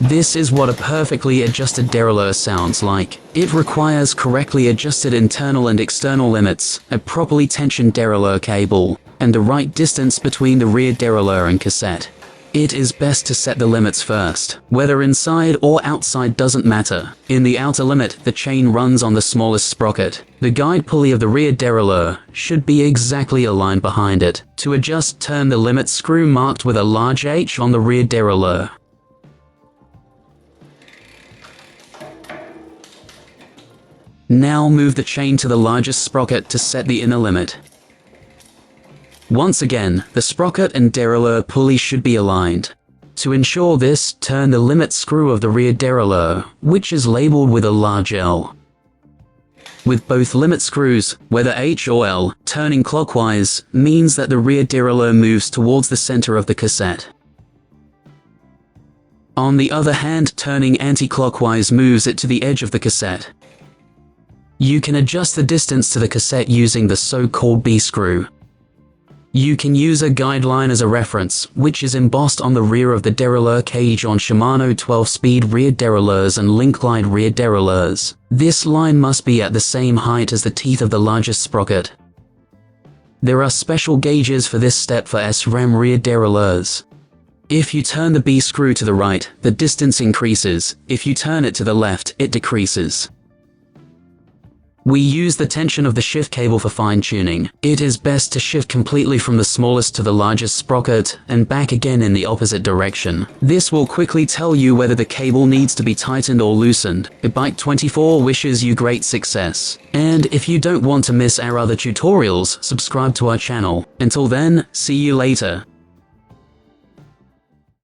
This is what a perfectly adjusted derailleur sounds like. It requires correctly adjusted internal and external limits, a properly tensioned derailleur cable, and the right distance between the rear derailleur and cassette. It is best to set the limits first. Whether inside or outside doesn't matter. In the outer limit, the chain runs on the smallest sprocket. The guide pulley of the rear derailleur should be exactly aligned behind it. To adjust, turn the limit screw marked with a large H on the rear derailleur. Now move the chain to the largest sprocket to set the inner limit. Once again, the sprocket and derailleur pulley should be aligned. To ensure this, turn the limit screw of the rear derailleur, which is labeled with a large L. With both limit screws, whether H or L, turning clockwise means that the rear derailleur moves towards the center of the cassette. On the other hand, turning anti-clockwise moves it to the edge of the cassette. You can adjust the distance to the cassette using the so-called B-screw. You can use a guideline as a reference, which is embossed on the rear of the derailleur cage on Shimano 12-speed rear derailleurs and Link-Glide rear derailleurs. This line must be at the same height as the teeth of the largest sprocket. There are special gauges for this step for SRAM rear derailleurs. If you turn the B-screw to the right, the distance increases. If you turn it to the left, it decreases. We use the tension of the shift cable for fine tuning. It is best to shift completely from the smallest to the largest sprocket and back again in the opposite direction. This will quickly tell you whether the cable needs to be tightened or loosened. EBIKE24 wishes you great success. And if you don't want to miss our other tutorials, subscribe to our channel. Until then, see you later.